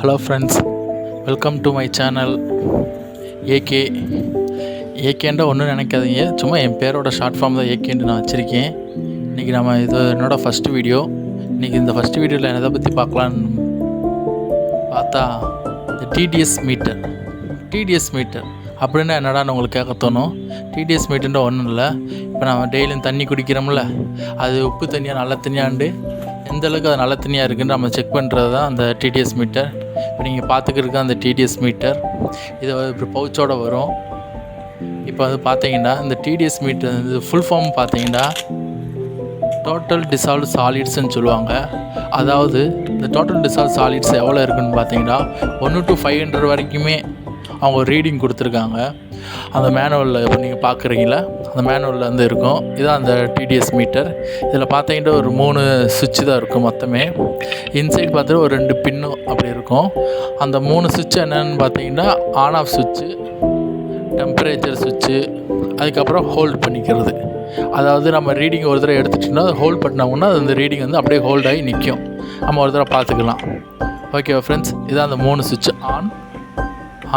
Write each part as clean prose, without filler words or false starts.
Hello friends, welcome to my channel AK. ஏகேண்டா ஒன்றும் நினைக்காதீங்க, சும்மா என் பேரோட ஷார்ட் ஃபார்ம் தான் ஏகேன்னு நான் வச்சுருக்கேன். இன்றைக்கி நம்ம இது என்னோடய ஃபஸ்ட்டு வீடியோ. இன்றைக்கி இந்த ஃபஸ்ட்டு வீடியோவில் எதை பற்றி பார்க்கலான்னு பார்த்தா, இந்த டிடிஎஸ் மீட்டர் அப்படின்னா என்னடான்னு உங்களுக்கு கேட்க தோணும். டிடிஎஸ் மீட்டர்ன்ற ஒன்றும் இல்லை. இப்போ நம்ம டெய்லியும் தண்ணி குடிக்கிறோம்ல, அது உப்பு தண்ணியாக நல்ல தண்ணியாண்டு எந்தளவுக்கு அது நல்ல தண்ணியாக இருக்குன்னு நம்ம செக் பண்ணுறது தான் அந்த டிடிஎஸ் மீட்டர். இப்போ நீங்கள் பார்த்துக்கிட்டு அந்த டிடிஎஸ் மீட்டர் இது இப்போ பவுச்சோடு வரும். இப்போ வந்து பார்த்தீங்கன்னா இந்த டிடிஎஸ் மீட்டர் வந்து ஃபுல் ஃபார்ம் பார்த்தீங்கன்னா டோட்டல் டிசால்வ் சாலிட்ஸ்ன்னு சொல்லுவாங்க. அதாவது இந்த டோட்டல் டிசால்வ் சாலிட்ஸ் எவ்வளோ இருக்குதுன்னு பார்த்தீங்கன்னா 1 to 500 வரைக்குமே அவங்க ரீடிங் கொடுத்துருக்காங்க. அந்த மேனுவலில் இப்போ நீங்கள் பார்க்குறீங்களா, அந்த மேனுவலில் வந்து இருக்கும். இதுதான் அந்த டிடிஎஸ் மீட்டர். இதில் பார்த்தீங்கன்னா ஒரு 3 சுவிட்சு தான் இருக்கும் மொத்தமே. இன்சைட் பார்த்துட்டு ஒரு 2 பின்னும் அப்படி இருக்கும். அந்த 3 சுவிட்சு என்னென்னு பார்த்தீங்கன்னா ஆன் ஆஃப் சுவிட்சு, டெம்பரேச்சர் சுவிட்சு, அதுக்கப்புறம் ஹோல்ட் பண்ணிக்கிறது. அதாவது நம்ம ரீடிங் ஒரு தடவை எடுத்துட்டோம்னா அதை ஹோல்ட் பண்ணோம்னா அந்த ரீடிங் வந்து அப்படியே ஹோல்ட் ஆகி நிற்கும். நம்ம ஒரு தடவை பார்த்துக்கலாம். ஓகே ஃப்ரெண்ட்ஸ், இதுதான் அந்த 3 சுவிட்சு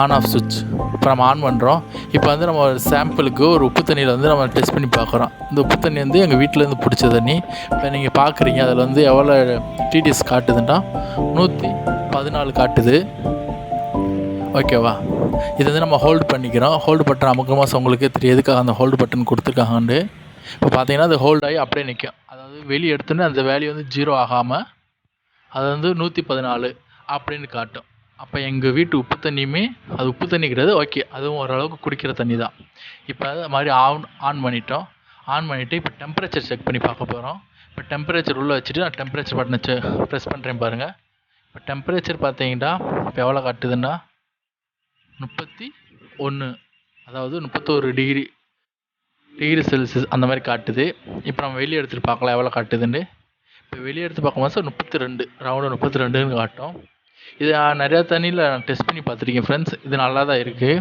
ஆன் ஆஃப் சுவிட்ச். இப்போ நம்ம ஆன் பண்ணுறோம். இப்போ வந்து நம்ம ஒரு சாம்பிளுக்கு ஒரு உப்பு தண்ணியில் வந்து நம்ம டெஸ்ட் பண்ணி பார்க்குறோம். இந்த உப்பு தண்ணி வந்து எங்கள் வீட்டிலேருந்து பிடிச்ச தண்ணி. இப்போ நீங்கள் பார்க்குறீங்க, அதில் வந்து எவ்வளோ டிடிஎஸ் காட்டுதுன்னா 114 காட்டுது. ஓகேவா? இது வந்து நம்ம ஹோல்டு பண்ணிக்கிறோம். ஹோல்டு பட்டன் அமுக்கமாக உங்களுக்கே தெரியும் எதுக்காக அந்த ஹோல்டு பட்டன் கொடுத்துருக்காங்கன்னு. இப்போ பார்த்தீங்கன்னா அது ஹோல்ட் ஆகி அப்படியே நிற்கும். அதாவது வெளியே எடுத்தோன்னே அந்த வேல்யூ வந்து 0 ஆகாமல் அது வந்து 114 அப்படின்னு காட்டும். அப்போ எங்கள் வீட்டு உப்பு தண்ணியுமே அது உப்பு தண்ணிக்கிறது ஓகே, அதுவும் ஓரளவுக்கு குடிக்கிற தண்ணி தான். இப்போ அது மாதிரி ஆன் பண்ணிவிட்டு இப்போ டெம்பரேச்சர் செக் பண்ணி பார்க்க போகிறோம். இப்போ டெம்பரேச்சர் உள்ளே வச்சுட்டு நான் டெம்பரேச்சர் பட்டனை ப்ரெஸ் பண்ணுறேன் பாருங்கள். இப்போ டெம்பரேச்சர் பார்த்தீங்கன்னா இப்போ எவ்வளோ காட்டுதுன்னா 31, அதாவது 31 டிகிரி செல்சியஸ் அந்த மாதிரி காட்டுது. இப்போ நம்ம வெளியே எடுத்துகிட்டு பார்க்கலாம் எவ்வளோ காட்டுதுன்னு. இப்போ வெளியே எடுத்து பார்க்கும்போது 32, ரவுண்டு 32ன்னு காட்டும். இது நிறையா தண்ணியில் நான் டெஸ்ட் பண்ணி பார்த்துருக்கேன் ஃப்ரெண்ட்ஸ். இது நல்லா தான் இருக்குது.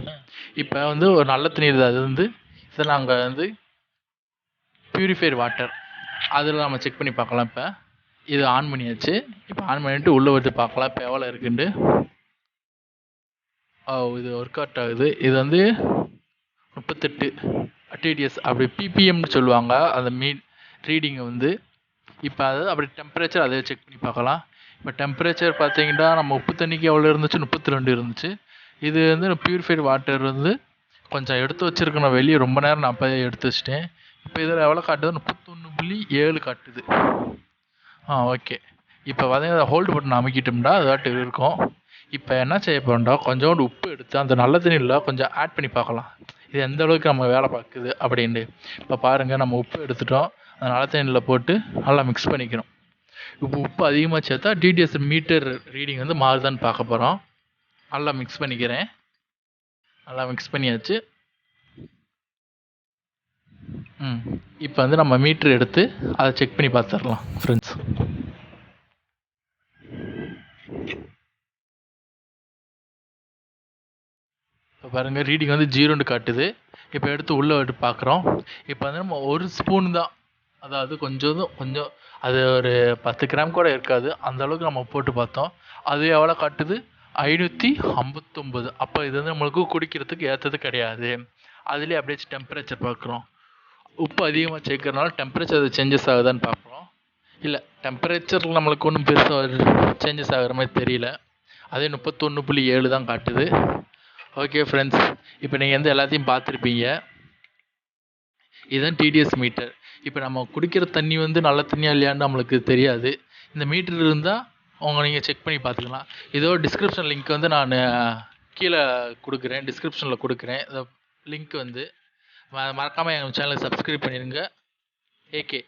இப்போ வந்து ஒரு நல்ல தண்ணீர் தான். அது வந்து இதை நாங்கள் வந்து ப்யூரிஃபைர் வாட்டர் அதில் நம்ம செக் பண்ணி பார்க்கலாம். இப்போ இது ஆன் பண்ணியாச்சு. இப்போ ஆன் பண்ணிவிட்டு உள்ளே வந்து பார்க்கலாம் இப்போ எவ்வளோ இருக்குன்ட்டு. இது ஒர்க் அவுட் ஆகுது. இது வந்து 38 டிடிஎஸ் அப்படி பிபிஎம்னு சொல்லுவாங்க அந்த ரீடிங்கை வந்து. இப்போ அது அப்படி டெம்பரேச்சர் அதை செக் பண்ணி பார்க்கலாம். இப்போ டெம்பரேச்சர் பார்த்தீங்கன்னா நம்ம உப்பு தண்ணிக்கு எவ்வளோ இருந்துச்சு, 32 இருந்துச்சு. இது வந்து ப்யூரிஃபைடு வாட்டர் வந்து கொஞ்சம் எடுத்து வச்சுருக்கணும் வெளியே, ரொம்ப நேரம் நான் அப்போ எடுத்து வச்சிட்டேன். இப்போ இதில் எவ்வளோ காட்டுது, 31.7 காட்டுது. ஓகே. இப்போ பார்த்தீங்கன்னா ஹோல்டு பட்டன் அமைக்கிட்டோம்னா அதாட்டு இருக்கும். இப்போ என்ன செய்ய போகிறோம்டா, கொஞ்சோண்டு உப்பு எடுத்து அந்த நல்ல தண்ணியில் கொஞ்சம் ஆட் பண்ணி பார்க்கலாம் இது எந்த அளவுக்கு நம்ம வேலை பார்க்குது அப்படின்ட்டு. இப்போ பாருங்கள், நம்ம உப்பு எடுத்துட்டோம், அந்த நல்ல தண்ணியில் போட்டு நல்லா மிக்ஸ் பண்ணிக்கிறோம். இப்போ உப்பு அதிகமாக சேர்த்தா டிடிஎஸ் மீட்டர் ரீடிங் வந்து மாறுதான்னு பார்க்க போகிறோம். நல்லா மிக்ஸ் பண்ணிக்கிறேன். நல்லா மிக்ஸ் பண்ணியாச்சு. இப்போ வந்து நம்ம மீட்ரு எடுத்து அதை செக் பண்ணி பார்த்துடலாம் ஃப்ரெண்ட்ஸ். இப்போ பாருங்கள், ரீடிங் வந்து 0ன்னு காட்டுது. இப்போ எடுத்து உள்ளே விட்டு பார்க்குறோம். இப்போ வந்து நம்ம 1 ஸ்பூன் தான், அதாவது கொஞ்சம் அது ஒரு 10 கிராம் கூட இருக்காது, அந்த அளவுக்கு நம்ம போட்டு பார்த்தோம். அது எவ்வளோ காட்டுது, 559. அப்போ இது வந்து நம்மளுக்கு குடிக்கிறதுக்கு ஏற்றது கிடையாது. அதுலேயே அப்படியே டெம்பரேச்சர் பார்க்குறோம். உப்பு அதிகமாக சேர்க்கறதுனால டெம்பரேச்சர் சேஞ்சஸ் ஆகுதான்னு பார்க்குறோம். இல்லை, டெம்பரேச்சரில் நம்மளுக்கு ஒன்றும் பெருசாக சேஞ்சஸ் ஆகிற மாதிரி தெரியல. அதே 31.7 தான் காட்டுது. ஓகே ஃப்ரெண்ட்ஸ், இப்போ நீங்கள் வந்து எல்லாத்தையும் பார்த்துருப்பீங்க. இதுதான் டிடிஎஸ் மீட்டர். இப்போ நம்ம குடிக்கிற தண்ணி வந்து நல்ல தண்ணியாக இல்லையான்னு நம்மளுக்கு தெரியாது. இந்த மீட்டர் இருந்தால் நீங்கள் செக் பண்ணி பார்த்துக்கலாம். இதோ டிஸ்கிரிப்ஷன் லிங்க் வந்து நான் கீழே கொடுக்குறேன், டிஸ்கிரிப்ஷனில் கொடுக்குறேன். இந்த லிங்க் வந்து மறக்காமல் எங்கள் சேனலை சப்ஸ்கிரைப் பண்ணிடுங்க. ஏகே.